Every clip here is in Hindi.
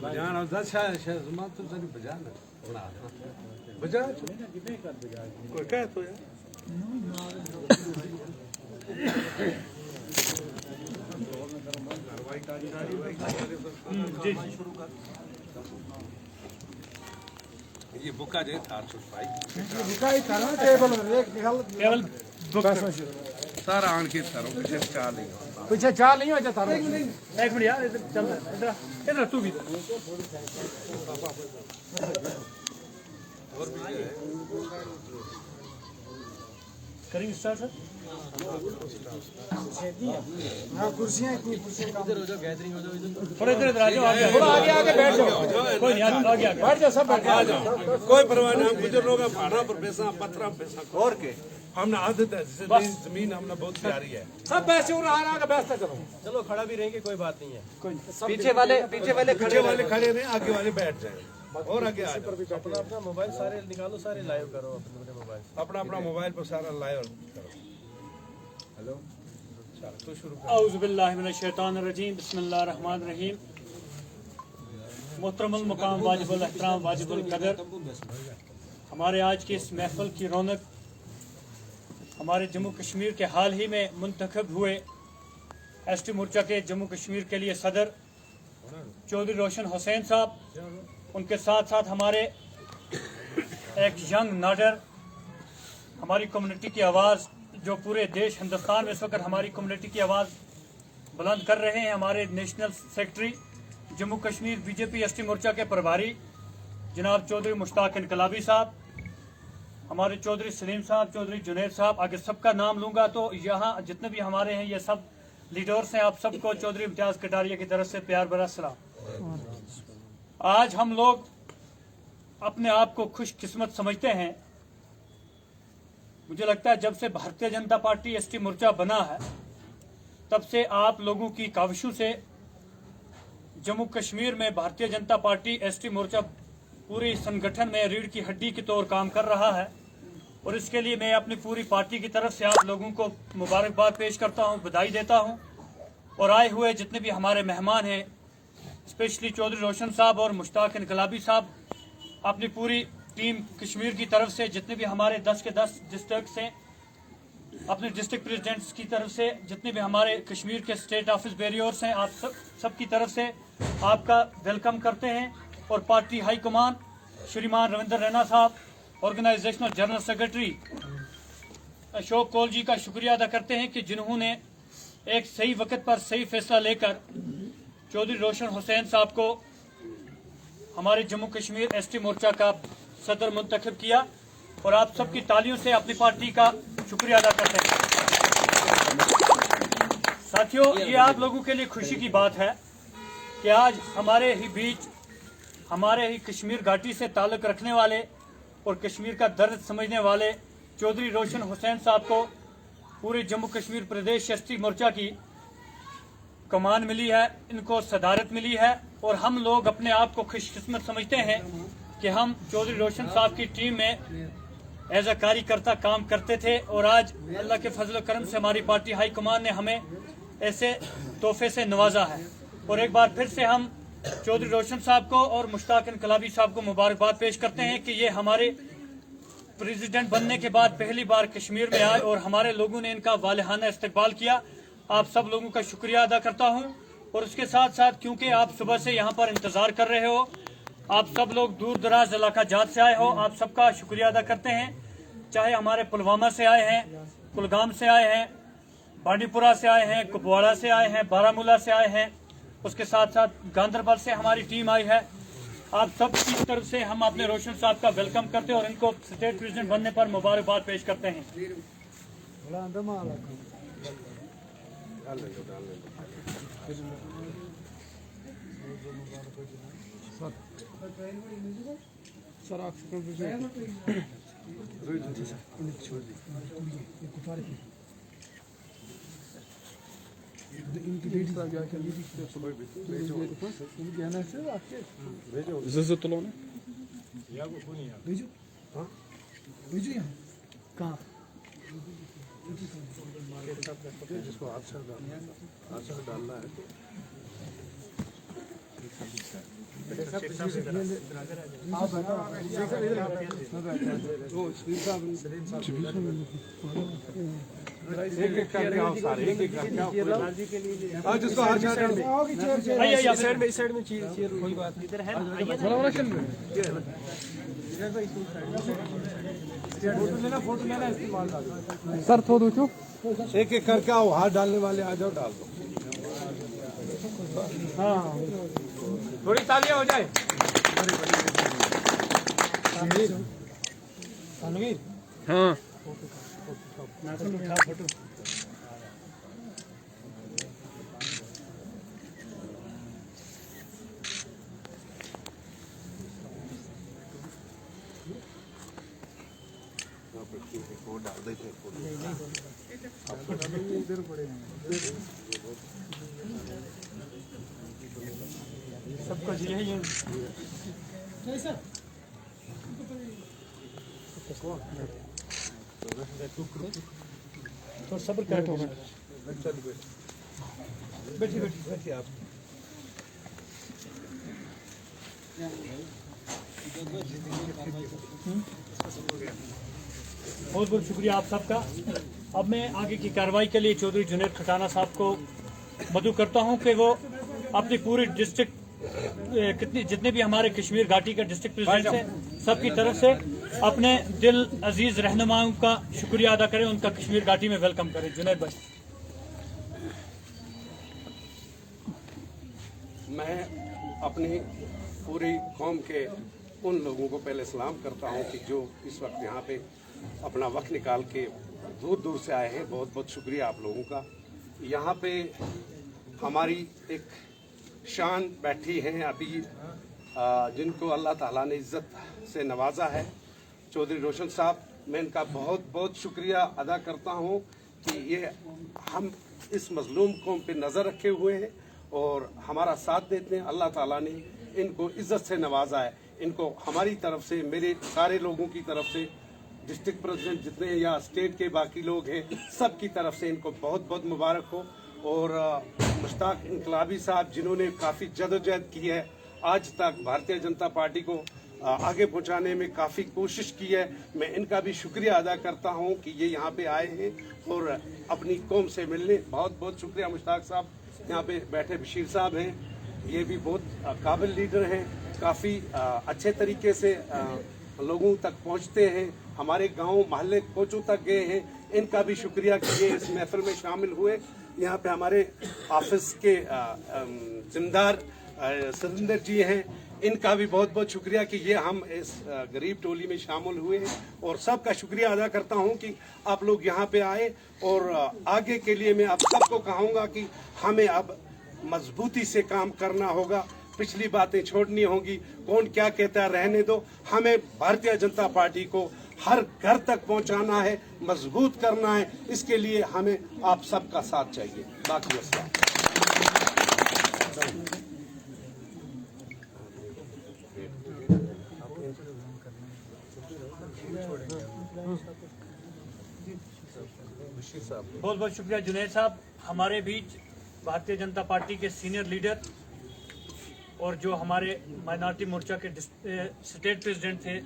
बजान और दस शायद जुमा तो सही बजान बजा कोई कहे तो यार ये बुका जे था भाई बुका ही था ना टेबल टेबल सारा आन के थारो पीछे चाल नहीं हो जाता एक मिनट यार इधर चल इधर इधर तू भी करेंगे स्टार्ट सर हाँ कुर्सियाँ इतनी कुर्सियाँ इधर हो जाओ गैदरिंग हो जाओ थोड़ा इधर आ जाओ थोड़ा आगे आगे बैठ जाओ कोई नहीं आगे आगे बैठ जाओ सब बैठ जाओ कोई परवाह नहीं हम गुजर लोग भाड़ा पर पैसा पत्थर पैसा और के हमने आदत है जमीन हमने बहुत प्यारी है सब पैसे उड़ आ रहा व्यवस्था करो चलो खड़ा भी रहेंगे कोई बात नहीं है पीछे वाले खड़े नहीं आगे वाले बैठ जाए और आगे आ जाओ अपना अपना मोबाइल सारे निकालो सारे लाइव करो अपने मोबाइल अपना अपना मोबाइल पर सारा लाइव करो हेलो तो शुरू करो औज़ु बिल्लाहि मिनश शैतानिर रजीम बिस्मिल्लाहिर रहमानिर रहीम मोहतरमुल मकाम वाजिबुल एहतराम वाजिबुल कदर हमारे आज की इस महफिल की रौनक हमारे जम्मू कश्मीर के हाल ही में मुंतखब हुए एसटी मोर्चा के जम्मू कश्मीर के लिए सदर चौधरी रोशन हुसैन साहब उनके साथ साथ हमारे एक यंग नाडर हमारी कम्युनिटी की आवाज़ जो पूरे देश हिंदुस्तान में इस वक्त हमारी कम्युनिटी की आवाज़ बुलंद कर रहे हैं हमारे national secretary Jammu Kashmir BJP ST मोर्चा के प्रभारी जनाब चौधरी मुश्ताक इनकलाबी साहब हमारे चौधरी सलीम साहब चौधरी जुनैद साहब आगे सबका नाम लूँगा तो यहाँ जितने भी हमारे हैं ये सब लीडर्स हैं आप सबको चौधरी इम्तियाज़ कटारिया की तरफ से प्यार भरा सलाम। आज हम लोग अपने आप को खुशकिस्मत समझते हैं मुझे लगता है जब से भारतीय जनता पार्टी एसटी मोर्चा बना है तब से आप लोगों की काविशों से जम्मू कश्मीर में भारतीय जनता पार्टी एसटी मोर्चा पूरी संगठन में रीढ़ की हड्डी के तौर काम कर रहा है और इसके लिए मैं अपनी पूरी पार्टी की तरफ से आप लोगों को मुबारकबाद पेश करता हूं बधाई देता हूं और आए हुए जितने भी हमारे मेहमान हैं स्पेशली चौधरी रोशन साहब और मुश्ताक इनकलाबी साहब अपनी पूरी टीम कश्मीर की तरफ से जितने भी हमारे 10 के 10 डिस्ट्रिक्ट से अपने डिस्ट्रिक्ट प्रेसिडेंट्स की तरफ से जितने भी हमारे कश्मीर के स्टेट ऑफिस बैरियर्स हैं आप सब की तरफ से आपका वेलकम करते हैं और पार्टी हाई कमान श्रीमान रविंदर रैना साहब organisational general secretary Ashok Kaul ji का शुक्रिया अदा करते हैं कि जिन्होंने एक सही वक्त पर सही फैसला लेकर चौधरी रोशन हुसैन साहब को हमारे जम्मू कश्मीर एसटी मोर्चा का सदर मुंतखब किया और आप सबकी तालियों से अपनी पार्टी का शुक्रिया अदा करते हैं। साथियों ये आप लोगों के लिए खुशी की बात है कि आज हमारे ही बीच हमारे ही कश्मीर घाटी से ताल्लुक रखने वाले और कश्मीर का दर्द समझने वाले चौधरी रोशन हुसैन साहब को पूरे जम्मू कश्मीर प्रदेश एसटी मोर्चा की कमान मिली है इनको सदारत मिली है और हम लोग अपने आप को खुशकिस्मत समझते हैं कि हम चौधरी रोशन साहब की टीम में एज अ कार्यकर्ता काम करते थे और आज अल्लाह के फजल करम से हमारी पार्टी हाई कमान ने हमें ऐसे तोहफे से नवाजा है और एक बार फिर से हम चौधरी रोशन साहब को और मुश्ताक इनकलाबी साहब को मुबारकबाद पेश करते हैं कि ये हमारे प्रेसिडेंट बनने के बाद पहली बार कश्मीर में आए और हमारे लोगों ने इनका वालिहाना इस्तकबाल किया। आप सब लोगों का शुक्रिया अदा करता हूं और उसके साथ साथ क्योंकि आप सुबह से यहां पर इंतजार कर रहे हो आप सब लोग दूर दराज इलाका जात से आए हो आप सबका शुक्रिया अदा करते हैं चाहे हमारे पुलवामा से आए हैं कुलगाम से आए हैं बांडीपुरा से आए हैं कुपवाड़ा से आए हैं बारामूला से आए हैं उसके साथ साथ गांधरबल से हमारी टीम आई है। आप सब की तरफ से हम अपने रोशन साहब का वेलकम करते हैं और इनको स्टेट प्रेसिडेंट बनने पर मुबारकबाद पेश करते हैं। जिसको आंसर डालना है एक एक करके आओ सारे, एक एक करके आओ। आज जिसको हाथ में साइड में, इस साइड में चेयर कोई बात नहीं। इधर है फोटो लेना इस्तेमाल सर थोड़ा दो एक एक करके आओ, हाथ डालने वाले आ जाओ, डाल दो। थोड़ी तालियां हो जाए। तनवीर हाँ वो डाल देते हैं। सबको यही तो सब्र कर बैठिए आप। बहुत बहुत शुक्रिया आप सबका। अब मैं आगे की कार्रवाई के लिए चौधरी जुनैद खटाना साहब को मदऊ करता हूं कि वो अपनी पूरी डिस्ट्रिक्ट जितने भी हमारे कश्मीर घाटी का डिस्ट्रिक्ट प्रेसिडेंट हैं सबकी तरफ से अपने दिल अजीज रहनुमाओं का शुक्रिया अदा करें, उनका कश्मीर घाटी में वेलकम करें। जुनैद भाई। मैं अपनी पूरी कौम के उन लोगों को पहले सलाम करता हूं कि जो इस वक्त यहाँ पे अपना वक्त निकाल के दूर दूर से आए हैं। बहुत बहुत शुक्रिया आप लोगों का। यहाँ पे हमारी एक शान बैठी है अभी, जिनको अल्लाह ताला ने इज्जत से नवाजा है, चौधरी रोशन साहब। मैं इनका बहुत बहुत शुक्रिया अदा करता हूँ कि ये हम इस मजलूम कौम पे नज़र रखे हुए हैं और हमारा साथ देते हैं। अल्लाह ताला ने इनको इज्जत से नवाजा है। इनको हमारी तरफ से, मेरे सारे लोगों की तरफ से, डिस्ट्रिक्ट प्रेसिडेंट जितने या स्टेट के बाकी लोग हैं, सब की तरफ से इनको बहुत बहुत मुबारक हो। और मुश्ताक इनकलाबी साहब जिन्होंने काफ़ी जदोजहद की है, आज तक भारतीय जनता पार्टी को आगे पहुंचाने में काफ़ी कोशिश की है, मैं इनका भी शुक्रिया अदा करता हूं कि ये यहाँ पे आए हैं और अपनी कौम से मिलने। बहुत बहुत शुक्रिया मुश्ताक साहब। यहाँ पे बैठे बशीर साहब हैं, ये भी बहुत काबिल लीडर हैं, काफ़ी अच्छे तरीके से लोगों तक पहुँचते हैं, हमारे गाँव मोहल्ले कोचों तक गए हैं। इनका भी शुक्रिया कि ये इस महफिल में शामिल हुए। यहाँ पे हमारे ऑफिस के जिम्मेदार सुरेंद्र जी हैं, इनका भी बहुत बहुत शुक्रिया कि ये हम इस गरीब टोली में शामिल हुए हैं। और सबका शुक्रिया अदा करता हूँ कि आप लोग यहाँ पे आए। और आगे के लिए मैं आप सबको कहूँगा कि हमें अब मजबूती से काम करना होगा, पिछली बातें छोड़नी होंगी। कौन क्या कहता है रहने दो, हमें भारतीय जनता पार्टी को हर घर तक पहुंचाना है, मजबूत करना है। इसके लिए हमें आप सबका साथ चाहिए। बाकी अस्सलाम। बहुत बहुत शुक्रिया जुनैद साहब। हमारे बीच भारतीय जनता पार्टी के सीनियर लीडर और जो हमारे माइनॉरिटी मोर्चा के स्टेट प्रेसिडेंट थे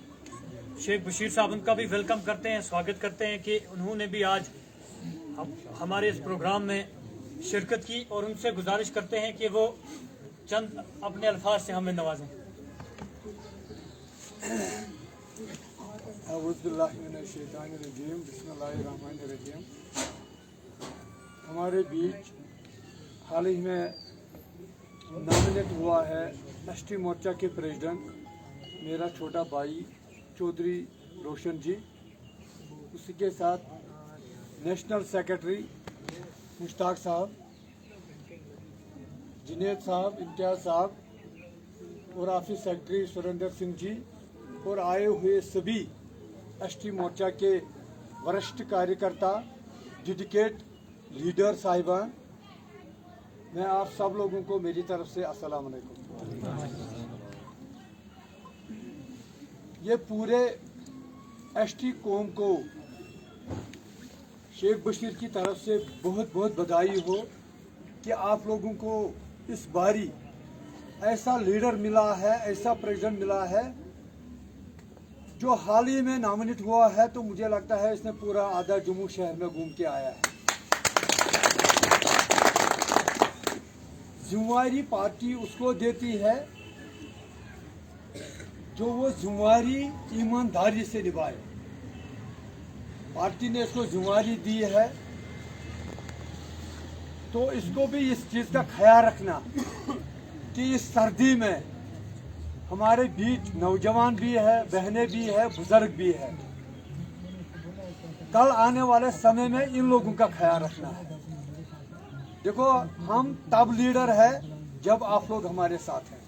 शेख बशीर साहब, उनका भी वेलकम करते हैं, स्वागत करते हैं कि उन्होंने भी आज हमारे इस प्रोग्राम में शिरकत की। और उनसे गुजारिश करते हैं कि वो चंद अपने अल्फाज से हमें नवाजें। हमारे बीच हाल ही में नॉमिनेट हुआ है एसटी मोर्चा के प्रेसिडेंट मेरा छोटा भाई चौधरी रोशन जी, उसके साथ नेशनल सेक्रेटरी मुश्ताक साहब, जुनैद साहब, इम्तियाज साहब और ऑफिस सेक्रेटरी सुरेंद्र सिंह जी और आए हुए सभी एसटी मोर्चा के वरिष्ठ कार्यकर्ता, डेडिकेट लीडर साहिबान, मैं आप सब लोगों को मेरी तरफ से अस्सलाम वालेकुम। ये पूरे एसटी कौम को शेख बशीर की तरफ से बहुत बहुत बधाई हो कि आप लोगों को इस बारी ऐसा लीडर मिला है, ऐसा प्रेसिडेंट मिला है जो हाल ही में नामिनेट हुआ है, तो मुझे लगता है इसने पूरा आधा जम्मू शहर में घूम के आया है। जिम्मेवारी पार्टी उसको देती है जो वो जिम्मेवारी ईमानदारी से निभाए। पार्टी ने इसको जिम्मेवारी दी है, तो इसको भी इस चीज का ख्याल रखना कि इस सर्दी में हमारे बीच नौजवान भी है, बहनें भी है, बुजुर्ग भी है। कल आने वाले समय में इन लोगों का ख्याल रखना है। देखो, हम तब लीडर है जब आप लोग हमारे साथ हैं।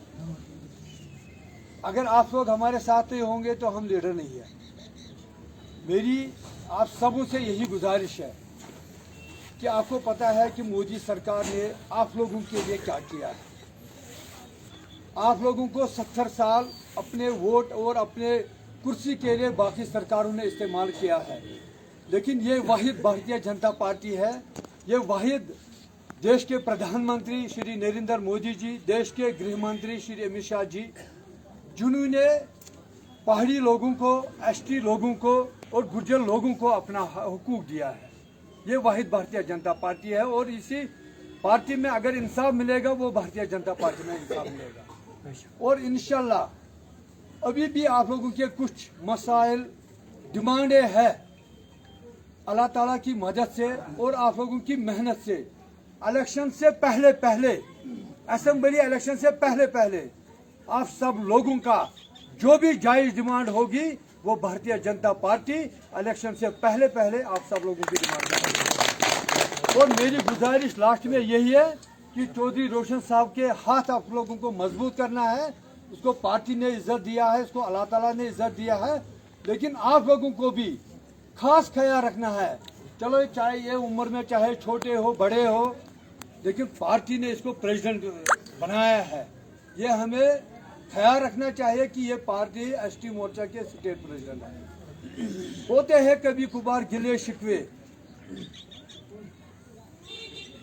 अगर आप लोग हमारे साथ नहीं होंगे तो हम लीडर नहीं है। मेरी आप सबों से यही गुजारिश है कि आपको पता है कि मोदी सरकार ने आप लोगों के लिए क्या किया है। आप लोगों को 70 साल अपने वोट और अपने कुर्सी के लिए बाकी सरकारों ने इस्तेमाल किया है, लेकिन ये वाहिद भारतीय जनता पार्टी है, ये वाहिद देश के प्रधानमंत्री श्री नरेंद्र मोदी जी, देश के गृह मंत्री श्री अमित शाह जी, जिन्होंने पहाड़ी लोगों को, एसटी लोगों को और गुर्जर लोगों को अपना हुकूक दिया है। ये वाहिद भारतीय जनता पार्टी है और इसी पार्टी में अगर इंसाफ मिलेगा वो भारतीय जनता पार्टी में इंसाफ मिलेगा। और इंशाल्लाह अभी भी आप लोगों के कुछ मसाइल, डिमांडें हैं, अल्लाह ताला की मदद से और आप लोगों की मेहनत से इलेक्शन से पहले पहले, असेंबली इलेक्शन से पहले पहले आप सब लोगों का जो भी जायज डिमांड होगी वो भारतीय जनता पार्टी इलेक्शन से पहले पहले आप सब लोगों की डिमांड करेगी। और मेरी गुजारिश लास्ट में यही है कि चौधरी रोशन साहब के हाथ आप लोगों को मजबूत करना है। उसको पार्टी ने इज्जत दिया है, उसको अल्लाह ताला ने इज्जत दिया है, लेकिन आप लोगों को भी खास ख्याल रखना है। चलो, चाहे ये उम्र में चाहे छोटे हो बड़े हो, लेकिन पार्टी ने इसको प्रेसिडेंट बनाया है। ये हमें ख्याल रखना चाहिए कि ये पार्टी एसटी मोर्चा के स्टेट प्रेसिडेंट है। होते हैं कभी कभार गिले शिकवे,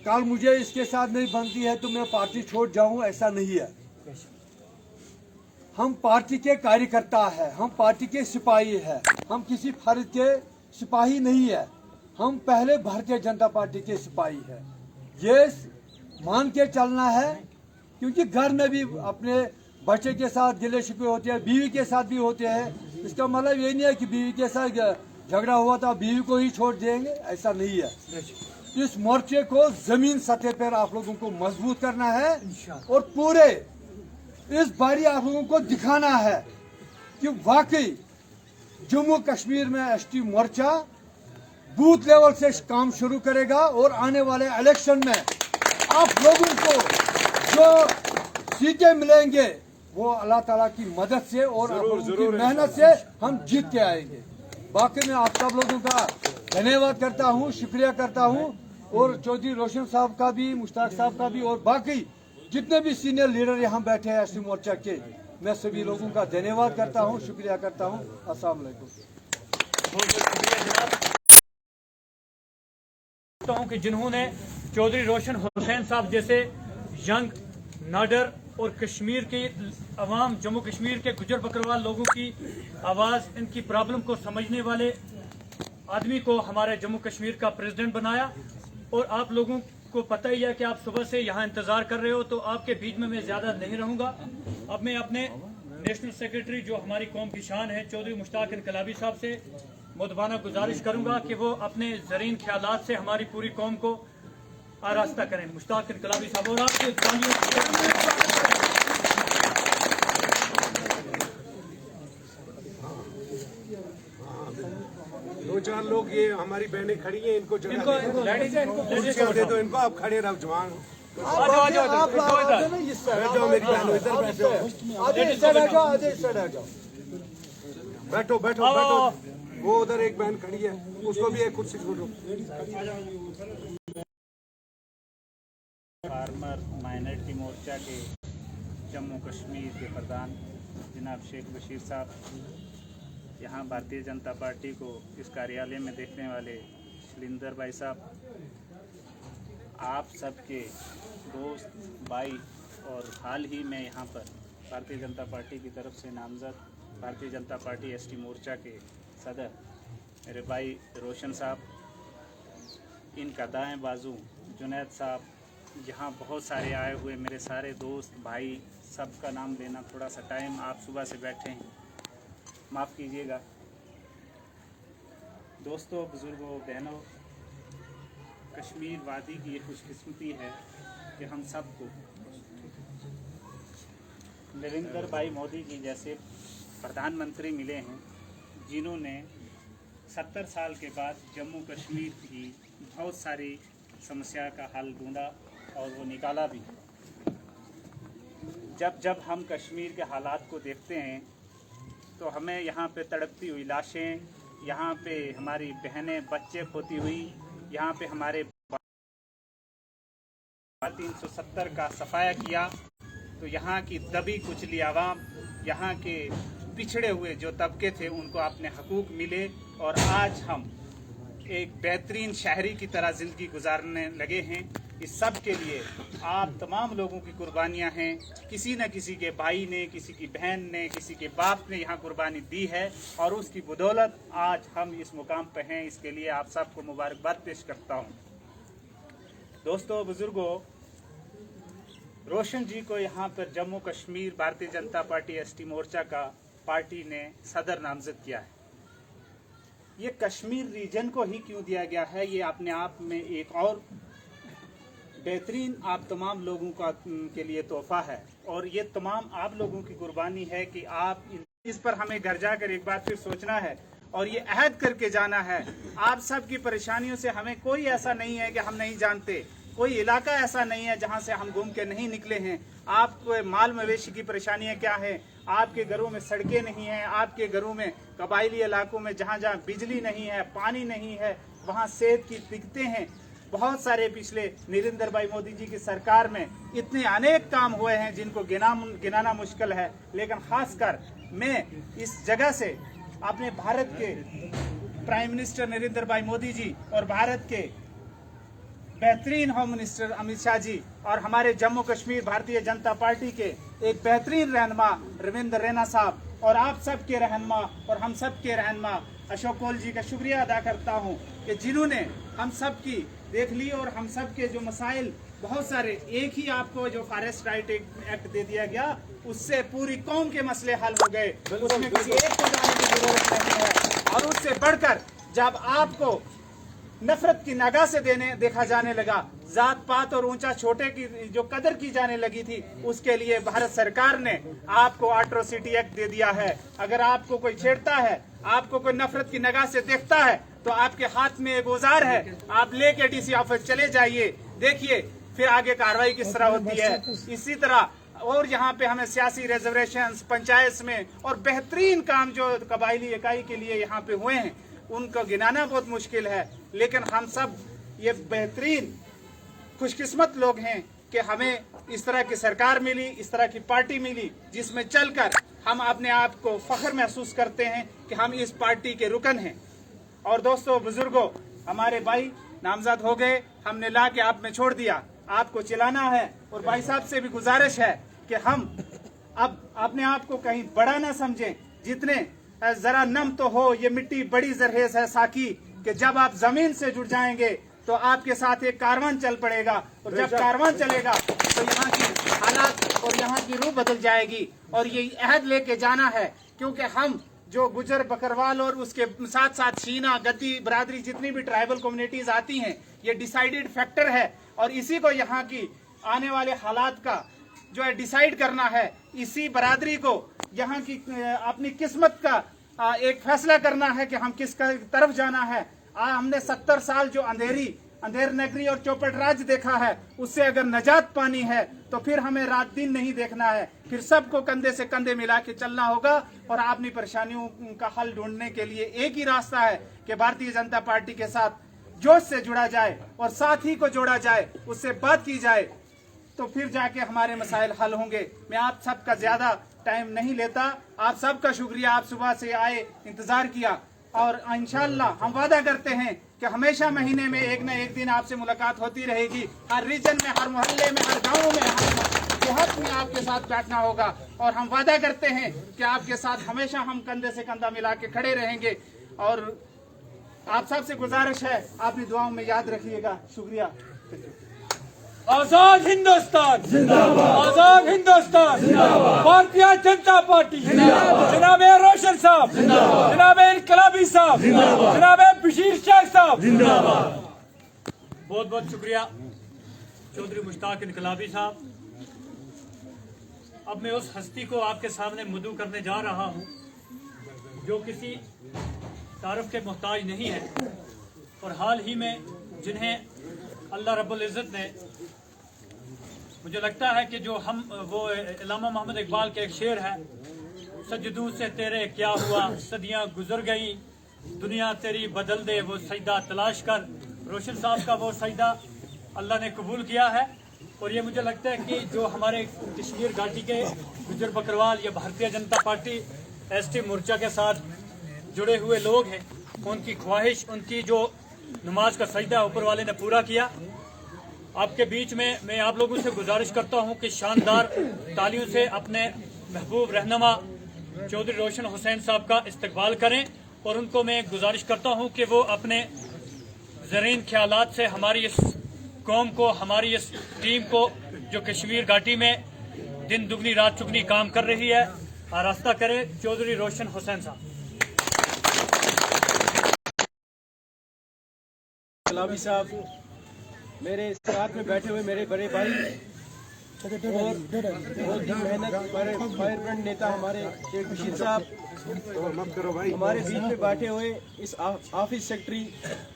कल मुझे इसके साथ नहीं बनती है तो मैं पार्टी छोड़ जाऊं, ऐसा नहीं है। हम पार्टी के कार्यकर्ता है, हम पार्टी के सिपाही है, हम किसी फर्ज के सिपाही नहीं है। हम पहले भारतीय जनता पार्टी के सिपाही है। ये मान के चलना है, क्योंकि घर में भी अपने बच्चे के साथ गिले शिकवे होते हैं, बीवी के साथ भी होते हैं। इसका मतलब ये नहीं है कि बीवी के साथ झगड़ा हुआ था बीवी को ही छोड़ देंगे, ऐसा नहीं है। इस मोर्चे को जमीन सतह पर आप लोगों को मजबूत करना है और पूरे इस बारी आप लोगों को दिखाना है कि वाकई जम्मू कश्मीर में एसटी मोर्चा बूथ लेवल से काम शुरू करेगा और आने वाले इलेक्शन में आप लोगों को जो सीटें मिलेंगे वो अल्लाह ताला की मदद से और आप लोगों की मेहनत से हम जीत के आएंगे। बाकी मैं आप सब लोगों का धन्यवाद करता हूँ, शुक्रिया करता हूँ, और चौधरी रोशन साहब का भी, मुश्ताक साहब का भी, और बाकी जितने भी सीनियर लीडर यहाँ बैठे हैं एसटी मोर्चा के, मैं सभी लोगों का धन्यवाद करता हूँ, शुक्रिया करता हूँ। अस्सलाम वालेकुम। कि जिन्होंने चौधरी रोशन हुसैन साहब जैसे यंग, नाडर और कश्मीर के अवाम, जम्मू कश्मीर के गुजर बकरवाल लोगों की आवाज़, इनकी प्रॉब्लम को समझने वाले आदमी को हमारे जम्मू कश्मीर का प्रेसिडेंट बनाया। और आप लोगों को पता ही है कि आप सुबह से यहाँ इंतज़ार कर रहे हो, तो आपके बीच में मैं ज़्यादा नहीं रहूँगा। अब मैं अपने नेशनल सेक्रेटरी जो हमारी कौम की शान है, चौधरी मुश्ताक इनकलाबी साहब से मुदबाना गुजारिश करूँगा कि वो अपने ज़रीन ख्यालात से हमारी पूरी कौम को आरास्ता करें। मुश्ताक इनकलाबी साहब, और आपके दो चार लोग, ये हमारी बहनें खड़ी हैं, इनको जगह कुर्सियां दे दो इनको। आप खड़े रहो जवान, बैठ जाओ मेरी बहनों, इधर बैठ जाओ, बैठो बैठो बैठो। वो उधर एक बहन खड़ी है, उसको भी एक कुर्सी छोड़ो। फार्मर माइनॉरिटी मोर्चा के जम्मू कश्मीर के प्रधान जनाब शेख बशीर साहब, यहाँ भारतीय जनता पार्टी को इस कार्यालय में देखने वाले शलिंदर भाई साहब, आप सबके दोस्त, भाई और हाल ही में यहाँ पर भारतीय जनता पार्टी की तरफ से नामजद भारतीय जनता पार्टी एसटी मोर्चा के सदर मेरे भाई रोशन साहब, इनका दाएं बाजू जुनैद साहब, यहाँ बहुत सारे आए हुए मेरे सारे दोस्त भाई, सबका नाम लेना थोड़ा सा टाइम, आप सुबह से बैठे हैं, माफ़ कीजिएगा। दोस्तों, बुज़ुर्गों, बहनों, कश्मीर वादी की ये खुशकिस्मती है कि हम सबको नरेंद्र भाई मोदी जी जैसे प्रधानमंत्री मिले हैं, जिन्होंने 70 साल के बाद जम्मू कश्मीर की बहुत सारी समस्या का हल ढूंढा और वो निकाला भी। जब हम कश्मीर के हालात को देखते हैं तो हमें यहाँ पे तड़पती हुई लाशें, यहाँ पे हमारी बहनें बच्चे खोती हुई, यहाँ पे हमारे 370 का सफाया किया, तो यहाँ की दबी कुचली आवाम, यहाँ के पिछड़े हुए जो तबके थे उनको अपने हकूक मिले और आज हम एक बेहतरीन शहरी की तरह ज़िंदगी गुजारने लगे हैं। इस सब के लिए आप तमाम लोगों की कुर्बानियां हैं। किसी न किसी के भाई ने, किसी की बहन ने, किसी के बाप ने यहाँ कुर्बानी दी है और उसकी बदौलत आज हम इस मुकाम पर हैं। इसके लिए आप सबको मुबारकबाद पेश करता हूँ। दोस्तों, बुजुर्गों, रोशन जी को यहाँ पर जम्मू कश्मीर भारतीय जनता पार्टी एसटी मोर्चा का पार्टी ने सदर नामजद किया है। ये कश्मीर रीजन को ही क्यों दिया गया है, ये अपने आप में एक और बेहतरीन आप तमाम लोगों का के लिए तोहफा है और ये तमाम आप लोगों की कुर्बानी है कि आप इस पर हमें घर जाकर एक बार फिर सोचना है और ये अहद करके जाना है। आप सब की परेशानियों से हमें कोई ऐसा नहीं है कि हम नहीं जानते, कोई इलाका ऐसा नहीं है जहां से हम घूम के नहीं निकले हैं। आपको माल मवेशी की परेशानियां क्या है, आपके घरों में सड़कें नहीं हैं, आपके घरों में कबायली इलाकों में जहां जहां बिजली नहीं है, पानी नहीं है, वहां सेहत की दिक्कतें हैं। बहुत सारे पिछले नरेंद्र भाई मोदी जी की सरकार में इतने अनेक काम हुए हैं जिनको गिनाना मुश्किल है, लेकिन खासकर मैं इस जगह से अपने भारत के प्राइम मिनिस्टर नरेंद्र भाई मोदी जी और भारत के बेहतरीन होम मिनिस्टर अमित शाह जी और हमारे जम्मू कश्मीर भारतीय जनता पार्टी के एक बेहतरीन रहनुमा रविंद्र रैना साहब और आप सब के रहनुमा और हम सब के रहनुमा अशोक कौल जी का शुक्रिया अदा करता हूं कि जिन्होंने हम सब की देख ली और हम सब के जो मसाइल बहुत सारे, एक ही आपको जो फॉरेस्ट राइट एक्ट दे दिया गया उससे पूरी कौम के मसले हल हो गए, उसमें किसी एक को जाने की जरूरत नहीं है। और उससे बढ़कर जब आपको नफरत की निगाह से देखा जाने लगा, जात पात और ऊंचा छोटे की जो कदर की जाने लगी थी, उसके लिए भारत सरकार ने आपको एट्रोसिटी एक्ट दे दिया है। अगर आपको कोई छेड़ता है, आपको कोई नफरत की निगाह से देखता है तो आपके हाथ में एक औजार है, आप लेके डीसी ऑफिस चले जाइए, देखिए फिर आगे कार्रवाई किस तरह होती है। इसी तरह और यहाँ पे हमें सियासी रिजर्वेशन पंचायत में और बेहतरीन काम जो कबायली इकाई के लिए यहाँ पे हुए हैं उनको गिनाना बहुत मुश्किल है, लेकिन हम सब ये बेहतरीन खुशकिस्मत लोग हैं कि हमें इस तरह की सरकार मिली, इस तरह की पार्टी मिली जिसमें चलकर हम अपने आप को फख्र महसूस करते हैं कि हम इस पार्टी के रुकन हैं। और दोस्तों, बुजुर्गों, हमारे भाई नामजद हो गए, हमने ला के आप में छोड़ दिया, आपको चिल्लाना है और भाई साहब से भी गुजारिश है कि हम अब अपने आप को कहीं बड़ा ना समझें, जितने जरा नम तो हो, ये मिट्टी बड़ी जरहेज है साकी कि जब आप जमीन से जुड़ जाएंगे तो आपके साथ एक कारवान चल पड़ेगा और जब कारवान चलेगा तो यहाँ की हालात और यहाँ की रूह बदल जाएगी। और ये अहद लेके जाना है, क्योंकि हम जो गुजर बकरवाल और उसके साथ साथ शीना गद्दी बरादरी जितनी भी ट्राइबल कम्युनिटीज आती हैं, ये डिसाइडेड फैक्टर है और इसी को यहाँ की आने वाले हालात का जो है डिसाइड करना है। इसी बरादरी को यहाँ की अपनी किस्मत का एक फैसला करना है कि हम किस तरफ जाना है। हमने 70 साल जो अंधेर नगरी और चौपट राज देखा है, उससे अगर नजात पानी है तो फिर हमें रात दिन नहीं देखना है, फिर सबको कंधे से कंधे मिला के चलना होगा और अपनी परेशानियों का हल ढूंढने के लिए एक ही रास्ता है कि भारतीय जनता पार्टी के साथ जोश से जुड़ा जाए और साथी को जोड़ा जाए, उससे बात की जाए, तो फिर जाके हमारे मसाइल हल होंगे। मैं आप सबका ज्यादा टाइम नहीं लेता, आप सबका शुक्रिया, आप सुबह से आए, इंतजार किया और इंशाल्लाह हम वादा करते हैं कि हमेशा महीने में एक न एक दिन आपसे मुलाकात होती रहेगी। हर रीजन में, हर मोहल्ले में, हर गाँव में, हर जद्दोजहद में आपके साथ बैठना होगा और हम वादा करते हैं कि आपके साथ हमेशा हम कंधे से कंधा मिला के खड़े रहेंगे। और आप सबसे गुजारिश है, अपनी दुआओं में याद रखिएगा। शुक्रिया। आजाद हिंदुस्तान जिंदाबाद, आजाद हिंदुस्तान जिंदाबाद, भारतीय जनता पार्टी जिंदाबाद, जनाब रोशन साहब जिंदाबाद, जनाब इनकलाबी साहब जिंदाबाद, जनाब बशीर शेख साहब जिंदाबाद। बहुत बहुत शुक्रिया चौधरी मुश्ताक इनकलाबी साहब। अब मैं उस हस्ती को आपके सामने मदऊ करने जा रहा हूं जो किसी तारुफ के मोहताज नहीं है और हाल ही में जिन्हें अल्लाह रब्बुल इज़्ज़त ने, मुझे लगता है कि जो हम वो अल्लामा मोहम्मद इकबाल के एक शेर है, सजदू से तेरे क्या हुआ, सदियां गुजर गई, दुनिया तेरी बदल दे वो सजदा तलाश कर। रोशन साहब का वो सजदा अल्लाह ने कबूल किया है। और ये मुझे लगता है कि जो हमारे कश्मीर घाटी के गुजर बकरवाल या भारतीय जनता पार्टी ST मोर्चा के साथ जुड़े हुए लोग हैं, उनकी ख्वाहिश, उनकी जो नमाज का सजदा ऊपर वाले ने पूरा किया। आपके बीच में मैं आप लोगों से गुजारिश करता हूं कि शानदार तालियों से अपने महबूब रहनुमा चौधरी रोशन हुसैन साहब का इस्तकबाल करें। और उनको मैं गुजारिश करता हूं कि वो अपने ज़रीन ख्यालात से हमारी इस कौम को, हमारी इस टीम को जो कश्मीर घाटी में दिन दुगनी रात चुगनी काम कर रही है, आरास्ता करें। चौधरी रोशन हुसैन साहब। इनकलाबी साहब, मेरे साथ में बैठे हुए मेरे बड़े भाई और बहुत ही मेहनत फायर ब्रांड नेता हमारे शेख बशीर साहब, मत करो भाई। हमारे बीच में बैठे हुए इस ऑफिस सेक्रेटरी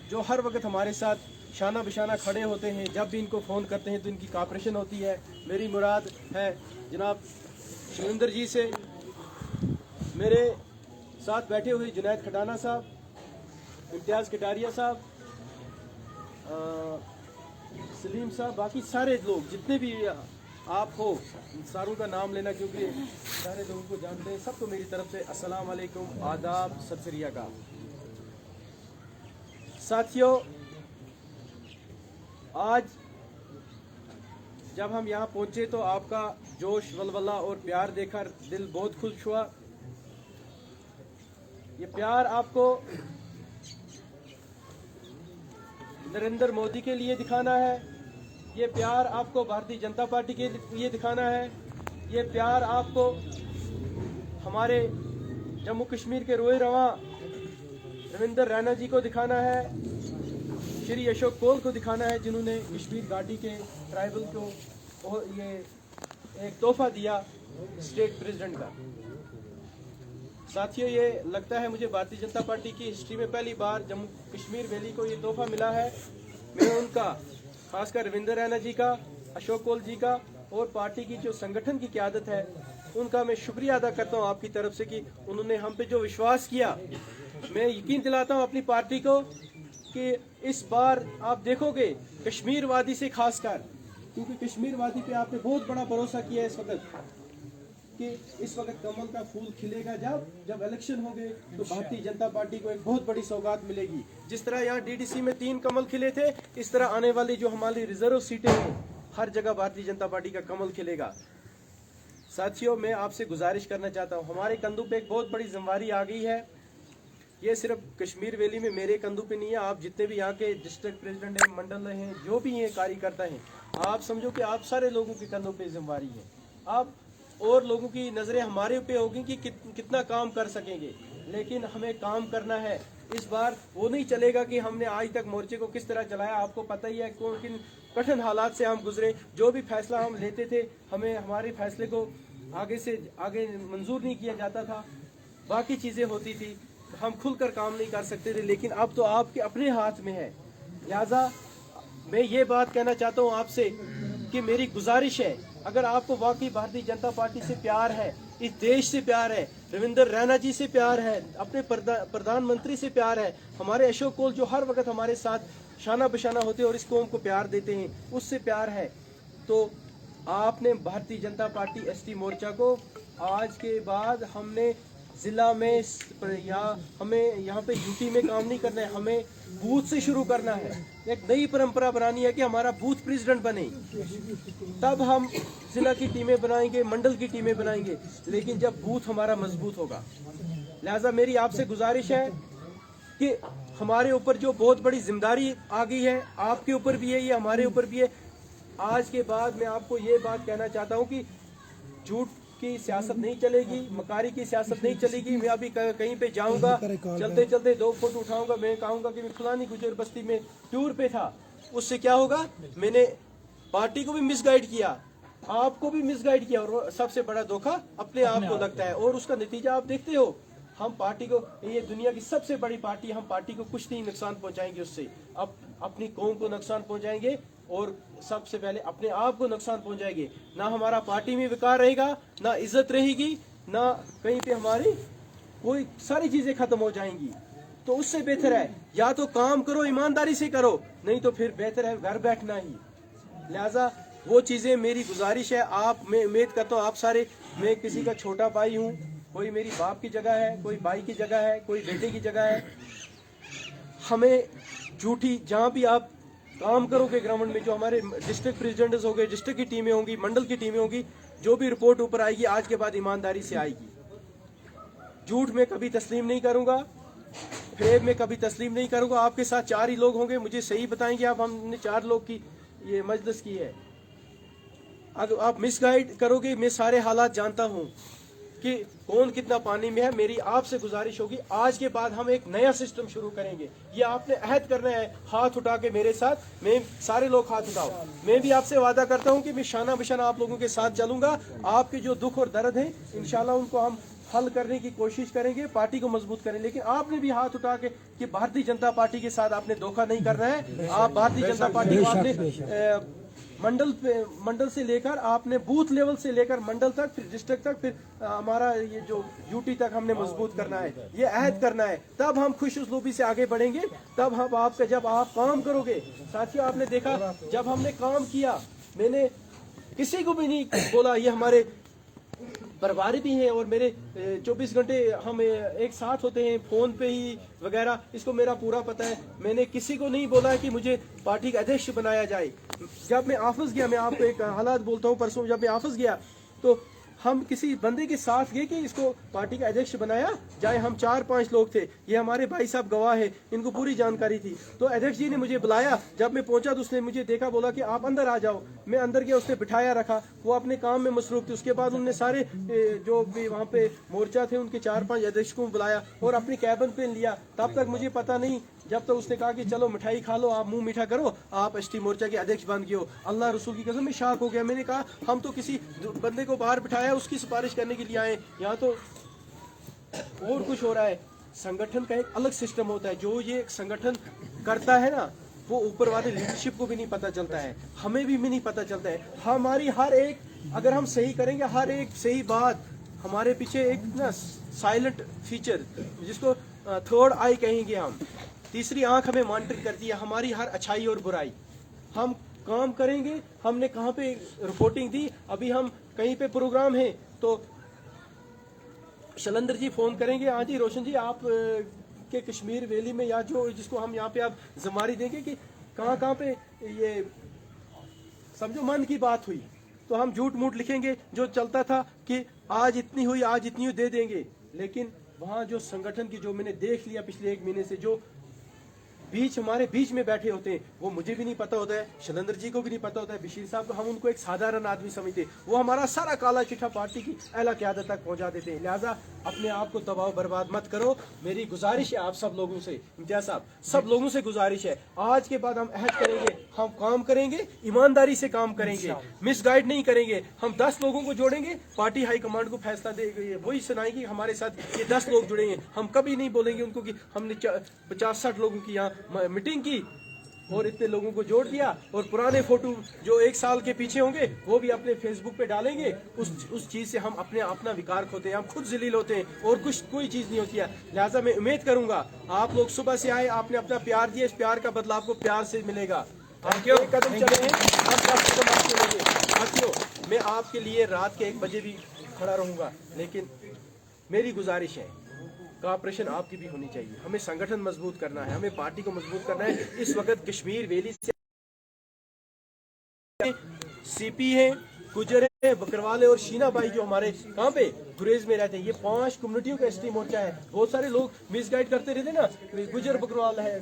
जो हर वक्त हमारे साथ शाना बिशाना खड़े होते हैं, जब भी इनको फ़ोन करते हैं तो इनकी कॉपरेशन होती है। मेरी मुराद है जनाब शविंदर जी से, मेरे साथ बैठे हुए जुनैद खटाना साहब, इम्तियाज़ कटारिया साहब, सलीम साहब, बाकी सारे लोग जितने भी आप हो, सारों का नाम लेना क्योंकि सारे लोगों को जानते हैं। सबको मेरी तरफ से अस्सलाम वालेकुम, आदाब, सत श्री अकाल। साथियों, आज जब हम यहाँ पहुँचे तो आपका जोश, वलवला और प्यार देखकर दिल बहुत खुश हुआ। ये प्यार आपको नरेंद्र मोदी के लिए दिखाना है, ये प्यार आपको भारतीय जनता पार्टी के लिए दिखाना है, ये प्यार आपको हमारे जम्मू कश्मीर के रोए रवां रविंदर रैना जी को दिखाना है, श्री अशोक कोल को दिखाना है, जिन्होंने कश्मीर घाटी के ट्राइबल को ये एक तोहफा दिया स्टेट प्रेसिडेंट का। साथियों, ये लगता है मुझे भारतीय जनता पार्टी की हिस्ट्री में पहली बार जम्मू कश्मीर वैली को ये तोहफा मिला है। मैं उनका, खासकर रविंदर रैना जी का, अशोक कोल जी का और पार्टी की जो संगठन की क़यादत है उनका मैं शुक्रिया अदा करता हूं आपकी तरफ से कि उन्होंने हम पे जो विश्वास किया। मैं यकीन दिलाता हूं अपनी पार्टी को कि इस बार आप देखोगे कश्मीर वादी से, खासकर क्योंकि कश्मीर वादी पे आपने बहुत बड़ा भरोसा किया इस वक्त कि इस वक्त कमल का फूल खिलेगा। जब इलेक्शन होंगे तो भारतीय जनता पार्टी को एक बहुत बड़ी सौगात मिलेगी। जिस तरह यहाँ DDC में 3 कमल खिले थे, इस तरह आने वाली जो हमारी रिजर्व सीटें हैं हर जगह भारतीय जनता पार्टी का कमल खिलेगा। साथियों, मैं आपसे गुजारिश करना चाहता हूँ, हमारे कंधों पे एक बहुत बड़ी जिम्मेवारी आ गई है। ये सिर्फ कश्मीर वैली में मेरे कंधों पे नहीं है, आप जितने भी यहाँ के डिस्ट्रिक्ट प्रेसिडेंट हैं, मंडल हैं, जो भी हैं कार्यकर्ता हैं, आप समझो कि आप सारे लोगों के कंधों पे जिम्मेवारी है। आप और लोगों की नज़रें हमारे पे होगी कि कितना काम कर सकेंगे, लेकिन हमें काम करना है। इस बार वो नहीं चलेगा कि हमने आज तक मोर्चे को किस तरह चलाया, आपको पता ही है किन कठिन हालात से हम गुजरे। जो भी फैसला हम लेते थे, हमें हमारे फैसले को आगे से आगे मंजूर नहीं किया जाता था, बाकी चीज़ें होती थी, हम खुलकर काम नहीं कर सकते थे। लेकिन अब तो आपके अपने हाथ में है। लिहाजा मैं ये बात कहना चाहता हूँ आपसे कि मेरी गुजारिश है, अगर आपको वाकई भारतीय जनता पार्टी से प्यार है, इस देश से प्यार है, रविंदर रैना जी से प्यार है, अपने प्रधानमंत्री से प्यार है, हमारे अशोक कोल जो हर वक्त हमारे साथ शाना बशाना होते हैं और इस कौम को प्यार देते हैं, उससे प्यार है, तो आपने भारतीय जनता पार्टी ST मोर्चा को आज के बाद हमने जिला में या हमें यहाँ पे यूटी में काम नहीं करना है, हमें बूथ से शुरू करना है। एक नई परंपरा बनानी है कि हमारा बूथ प्रेसिडेंट बने, तब हम जिला की टीमें बनाएंगे, मंडल की टीमें बनाएंगे, लेकिन जब बूथ हमारा मजबूत होगा। लिहाजा मेरी आपसे गुजारिश है कि हमारे ऊपर जो बहुत बड़ी जिम्मेदारी आ गई है, आपके ऊपर भी है, ये हमारे ऊपर भी है। आज के बाद मैं आपको ये बात कहना चाहता हूँ कि झूठ की सियासत नहीं चलेगी, मकारी की सियासत नहीं चलेगी। मैं अभी कहीं पे जाऊंगा, चलते चलते 2 फुट उठाऊंगा, मैं कहूंगा कि मैं फलानी गुजर बस्ती में टूर पे था। उससे क्या होगा, मैंने पार्टी को भी मिसगाइड किया, आपको भी मिसगाइड किया, और सबसे बड़ा धोखा अपने आप को लगता है, और उसका नतीजा आप देखते हो। हम पार्टी को, ये दुनिया की सबसे बड़ी पार्टी, हम पार्टी को कुछ नहीं नुकसान पहुंचाएंगे उससे, अब अपनी कौम को नुकसान पहुंचाएंगे और सबसे पहले अपने आप को नुकसान पहुंचाएंगे। ना हमारा पार्टी में विकार रहेगा, ना इज्जत रहेगी, ना कहीं पे हमारी कोई सारी चीजें खत्म हो जाएंगी। तो उससे बेहतर है या तो काम करो, ईमानदारी से करो, नहीं तो फिर बेहतर है घर बैठना ही। लिहाजा वो चीजें मेरी गुजारिश है, आप, मैं उम्मीद करता हूँ आप सारे, मैं किसी का छोटा भाई हूँ, कोई मेरी बाप की जगह है, कोई भाई की जगह है, कोई बेटे की जगह है। हमें झूठी, जहाँ भी आप काम करोगे ग्राउंड में, जो हमारे डिस्ट्रिक्ट प्रेसिडेंट्स हो गए, डिस्ट्रिक्ट की टीमें होंगी, मंडल की टीमें होंगी, जो भी रिपोर्ट ऊपर आएगी आज के बाद ईमानदारी से आएगी। झूठ में कभी तस्लीम नहीं करूंगा, फेब में कभी तस्लीम नहीं करूंगा। आपके साथ 4 ही लोग होंगे, मुझे सही बताएंगे आप, हमने 4 लोग की ये मजलिस की है। अगर आप मिसगाइड करोगे, मैं सारे हालात जानता हूँ कि कौन कितना पानी में है। मेरी आपसे गुजारिश होगी, आज के बाद हम एक नया सिस्टम शुरू करेंगे। ये आपने अहद करना है, हाथ उठा के मेरे साथ, मैं सारे लोग हाथ उठाओ। मैं भी आपसे वादा करता हूं कि मैं शाना बिशाना आप लोगों के साथ चलूंगा। आपके जो दुख और दर्द है इंशाल्लाह उनको हम हल करने की कोशिश करेंगे, पार्टी को मजबूत करें। लेकिन आपने भी हाथ उठा के कि भारतीय जनता पार्टी के साथ आपने धोखा नहीं करना है। आप भारतीय जनता पार्टी को आपने मंडल से लेकर, आपने बूथ लेवल से लेकर मंडल तक, फिर डिस्ट्रिक्ट तक, फिर हमारा ये जो यूटी तक हमने मजबूत करना है, ये अहद करना है। तब हम खुश उसलूबी से आगे बढ़ेंगे। तब हम आपका, जब आप काम करोगे, साथियों आपने देखा जब हमने काम किया, मैंने किसी को भी नहीं बोला ये हमारे परिवार भी हैं और मेरे 24 घंटे हम एक साथ होते हैं, फोन पे ही वगैरह, इसको मेरा पूरा पता है। मैंने किसी को नहीं बोला कि मुझे पार्टी का अध्यक्ष बनाया जाए। जब मैं ऑफिस गया, मैं आपको एक हालात बोलता हूँ, परसों जब मैं ऑफिस गया तो हम किसी बंदे के साथ गए कि इसको पार्टी का अध्यक्ष बनाया जाए। हम 4-5 लोग थे, ये हमारे भाई साहब गवाह है, इनको पूरी जानकारी थी। तो अध्यक्ष जी ने मुझे बुलाया, जब मैं पहुंचा तो उसने मुझे देखा, बोला कि आप अंदर आ जाओ। मैं अंदर गया, उसने बिठाया रखा, वो अपने काम में मसरूफ थे। उसके बाद उन्होंने सारे जो भी वहाँ पे मोर्चा थे उनके 4-5 अध्यक्ष को बुलाया और अपनी कैबिन पे लिया। तब तक मुझे पता नहीं, जब तक उसने कहा कि चलो मिठाई खा लो, आप मुंह मीठा करो, आप एसटी मोर्चा के अध्यक्ष बन गए हो। अल्लाह रसूल की कसम, मैं शॉक हो गया। मैंने कहा हम तो किसी बंदे को बाहर बिठाया, उसकी सिफारिश करने के लिए आए, यहाँ तो और कुछ हो रहा है। संगठन का एक अलग सिस्टम होता है, जो ये संगठन करता है ना, वो ऊपर वाले लीडरशिप को भी नहीं पता चलता है, हमें भी नहीं पता चलता है। हमारी हर एक, अगर हम सही करेंगे हर एक सही बात, हमारे पीछे एक ना साइलेंट फीचर, जिसको थर्ड आई कहेंगे हम, तीसरी आंख हमें मॉनिटर करती है हमारी हर अच्छाई और बुराई। हम काम करेंगे, हमने कहाँ पे रिपोर्टिंग दी, अभी हम कहीं पे प्रोग्राम है तो शैलेंद्र जी फोन करेंगे, हाँ जी रोशन जी आप के कश्मीर वैली में, या जो जिसको हम यहाँ पे आप जिम्मेदारी देंगे कि कहाँ पे ये समझो मन की बात हुई, तो हम झूठ मूठ लिखेंगे। जो चलता था कि आज इतनी हुई, आज इतनी हुई, दे देंगे। लेकिन वहाँ जो संगठन की, जो मैंने देख लिया पिछले 1 महीने से, जो हमारे बीच में बैठे होते हैं, वो मुझे भी नहीं पता होता है, शैलेंद्र जी को भी नहीं पता होता है, बशीर साहब को, हम उनको एक साधारण आदमी समझते, वो हमारा सारा काला चिट्ठा पार्टी की आला क़यादत तक पहुंचा देते हैं। लिहाजा अपने आप को दबाव बर्बाद मत करो। मेरी गुजारिश है आप सब लोगों से, इम्तियाज साहब, सब लोगों से गुजारिश है, आज के बाद हम अहद करेंगे, हम काम करेंगे, ईमानदारी से काम करेंगे, मिसगाइड नहीं करेंगे। हम 10 लोगों को जोड़ेंगे, पार्टी हाईकमांड को फैसला देगी, वही सुनाएगी हमारे साथ ये 10 लोग जुड़ेंगे। हम कभी नहीं बोलेंगे उनको कि हमने 50-60 लोगों की यहाँ मीटिंग की और इतने लोगों को जोड़ दिया, और पुराने फोटो जो 1 साल के पीछे होंगे वो भी अपने फेसबुक पे डालेंगे। उस चीज से हम अपना विकार खोते हैं, हम खुद जलील होते हैं और कोई चीज नहीं होती है। लिहाजा मैं उम्मीद करूंगा आप लोग सुबह से आए, आपने अपना प्यार दिया, इस प्यार का बदला आपको प्यार से मिलेगा। आप एक कदम चले हैं, हम 10 कदम आप चलेंगे। साथियों, मैं आपके लिए रात के 1 बजे भी खड़ा रहूंगा, लेकिन मेरी गुजारिश है, कॉपरेशन आपकी भी होनी चाहिए। हमें संगठन मजबूत करना है, हमें पार्टी को मजबूत करना है। इस वक्त कश्मीर वैली से सीपी है, गुजर है, बकरवाले और शीना भाई जो हमारे कहाँ पे गुरेज में रहते हैं, ये 5 कम्युनिटियों का एसटी मोर्चा है। बहुत सारे लोग मिसगाइड करते रहते ना, गुजर बकरवाल है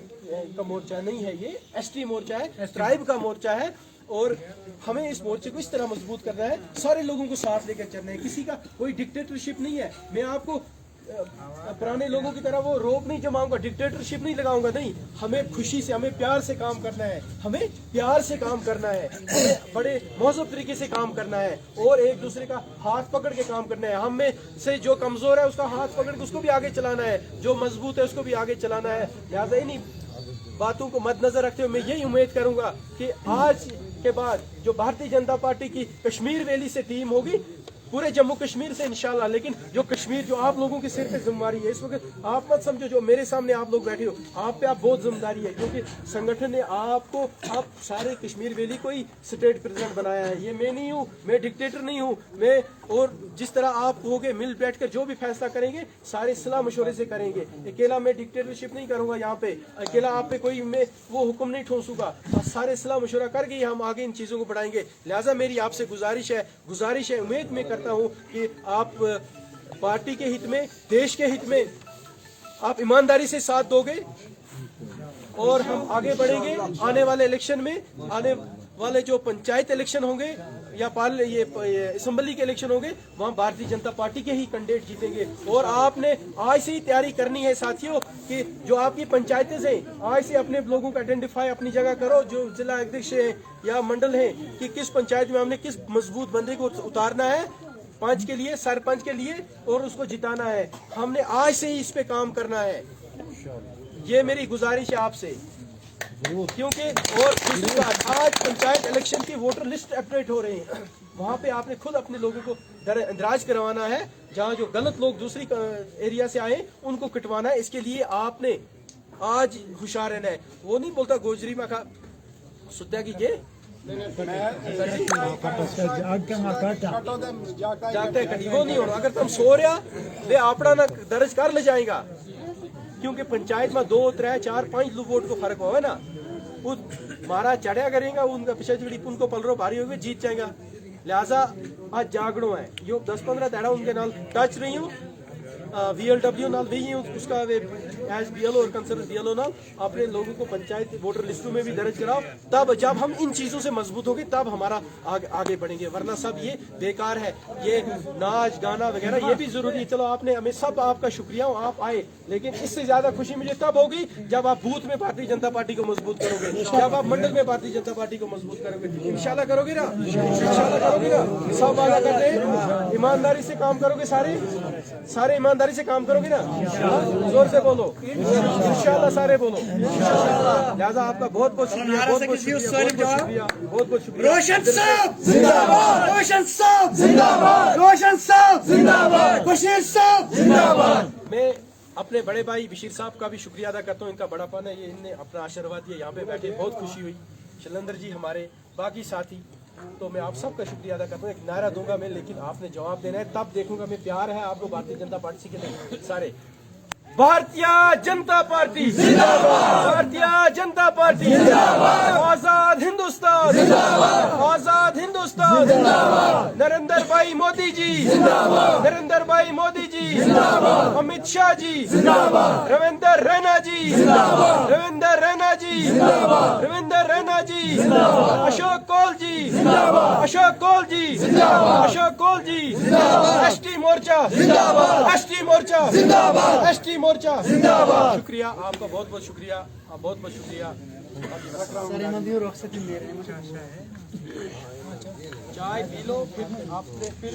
का मोर्चा नहीं है, ये एसटी मोर्चा है, ट्राइब का मोर्चा है। और हमें इस मोर्चे को इस तरह मजबूत करना है, सारे लोगों को साथ लेकर चलना है। किसी का कोई डिक्टेटरशिप नहीं है। मैं आपको पुराने लोगों की तरह वो रोप नहीं जमाऊंगा, डिक्टेटरशिप नहीं लगाऊंगा, नहीं। हमें खुशी से, हमें प्यार से काम करना है, हमें प्यार से काम करना है, हमें बड़े मौजूद तरीके से काम करना है और एक दूसरे का हाथ पकड़ के काम करना है। हम में से जो कमजोर है उसका हाथ पकड़ के उसको भी आगे चलाना है, जो मजबूत है उसको भी आगे चलाना है। लिहाजा इन्हीं बातों को मद्देनजर रखते हुए मैं यही उम्मीद करूंगा कि आज के बाद जो भारतीय जनता पार्टी की कश्मीर वैली से टीम होगी, पूरे जम्मू कश्मीर से इंशाल्लाह, लेकिन जो कश्मीर जो आप लोगों के सिर पे जिम्मेदारी है इस वक्त, आप मत समझो जो मेरे सामने आप लोग बैठे हो, आप पे आप बहुत जिम्मेदारी है, क्योंकि संगठन ने आपको, आप सारे कश्मीर वैली को ही स्टेट प्रेसिडेंट बनाया है। ये मैं नहीं हूँ, मैं डिक्टेटर नहीं हूँ, मैं और जिस तरह आप होगे मिल बैठकर जो भी फैसला करेंगे सारे सलाह मशवरे से करेंगे। अकेला मैं डिक्टेटरशिप नहीं करूंगा यहाँ पे, अकेला आप पे कोई मैं वो हुक्म नहीं ठोसूंगा, सारे सलाह मशवरा करके ही हम आगे इन चीजों को बढ़ाएंगे। लिहाजा मेरी आपसे गुजारिश है, उम्मीद मैं करता हूँ कि आप पार्टी के हित में, देश के हित में आप ईमानदारी से साथ दोगे और हम आगे बढ़ेंगे। आने वाले इलेक्शन में, आने वाले जो पंचायत इलेक्शन होंगे या ये असेंबली के इलेक्शन होंगे, वहां भारतीय जनता पार्टी के ही कैंडिडेट जीतेंगे। और आपने आज से ही तैयारी करनी है साथियों कि जो आपकी पंचायतें हैं, आज से अपने लोगों को आइडेंटिफाई अपनी जगह करो, जो जिला अध्यक्ष है या मंडल है, कि किस पंचायत में हमने किस मजबूत बंदे को उतारना है पंच के लिए, सरपंच के लिए, और उसको जिताना है। हमने आज से ही इस पे काम करना है, ये मेरी गुजारिश है आपसे। क्योंकि और दूसरी बात, आज पंचायत इलेक्शन की वोटर लिस्ट अपडेट हो रही है, वहाँ पे आपने खुद अपने लोगों को इंदराज करवाना है। जहाँ जो गलत लोग दूसरी एरिया से आए उनको कटवाना है। इसके लिए आपने आज होशियार रहना है। वो नहीं बोलता गोजरी में का सुत्या कीजिए जागते कटी, वो नहीं होना। अगर तुम सो रहा वे आपड़ा ना दर्ज कर ले जाएगा, क्योंकि पंचायत में 2, 3, 4, 5 वोट को फर्क होगा ना, वो मारा चढ़िया करेगा, उनका पीछे चिड़ी उनको पलरो भारी होगी, जीत जाएगा। लिहाजा आज जागड़ो है, यो 10-15 तैड़ा उनके नाल टच नहीं हूँ, VLW नाल भी ही उसका एज BLO और कंसर्न BLO नाल अपने लोगों को पंचायत वोटर लिस्टों में भी दर्ज कराओ। तब जब हम इन चीजों से मजबूत होंगे तब हमारा आगे बढ़ेंगे, वरना सब ये बेकार है। ये नाच गाना वगैरह ये भी जरूरी है। चलो आपने, हमें सब आपका शुक्रिया, आप आए, लेकिन इससे ज्यादा खुशी मुझे तब होगी जब आप बूथ में भारतीय जनता पार्टी को मजबूत करोगे, जब आप मंडल में भारतीय जनता पार्टी को मजबूत करोगे। इंशाल्लाह करोगे ना, इंशाल्लाह करोगे ना, सब वादा करते हैं, ईमानदारी से काम करोगे, सारे ईमानदारी से काम करोगे ना, जोर से बोलो इंशाल्लाह, सारे बोलो इंशाल्लाह। लिहाजा आपका बहुत बहुत शुक्रिया, बहुत बहुत शुक्रिया, बहुत बहुत शुक्रिया। रोशन साहब जिंदाबाद, रोशन साहब जिंदाबाद, रोशन साहब जिंदाबाद, बशीर साहब जिंदाबाद। मैं अपने बड़े भाई बशीर साहब का भी शुक्रिया अदा करता हूँ। इनका बड़ापन है, ये इनने अपना आशीर्वाद दिया, यहाँ पे बैठे बहुत खुशी हुई। शैलेंद्र जी हमारे बाकी साथी, तो मैं आप सबका शुक्रिया अदा करता हूँ। एक नारा दूंगा मैं, लेकिन आपने जवाब देना है, तब देखूंगा मैं प्यार है आपको भारतीय जनता पार्टी के सारे। भारतीय जनता पार्टी जिंदाबाद, भारतीय जनता पार्टी जिंदाबाद, आजाद हिंदुस्तान जिंदाबाद, आजाद हिंदुस्तान जिंदाबाद, नरेंद्र भाई मोदी जी जिंदाबाद, नरेंद्र भाई मोदी जी जिंदाबाद, अमित शाह जी जिंदाबाद, रविंदर रैना जी जिंदाबाद, रविंदर रैना जी जिंदाबाद, रविंदर रैना जी जिंदाबाद, अशोक कौल जी जिंदाबाद, अशोक कौल जी जिंदाबाद, अशोक कौल जी जिंदाबाद, एसटी मोर्चा जिंदाबाद, एसटी मोर्चा जिंदाबाद, एसटी मोर्चा जिंदाबाद। शुक्रिया आपका, बहुत बहुत शुक्रिया, बहुत बहुत शुक्रिया। चाय पी लो, फिर आपने फिर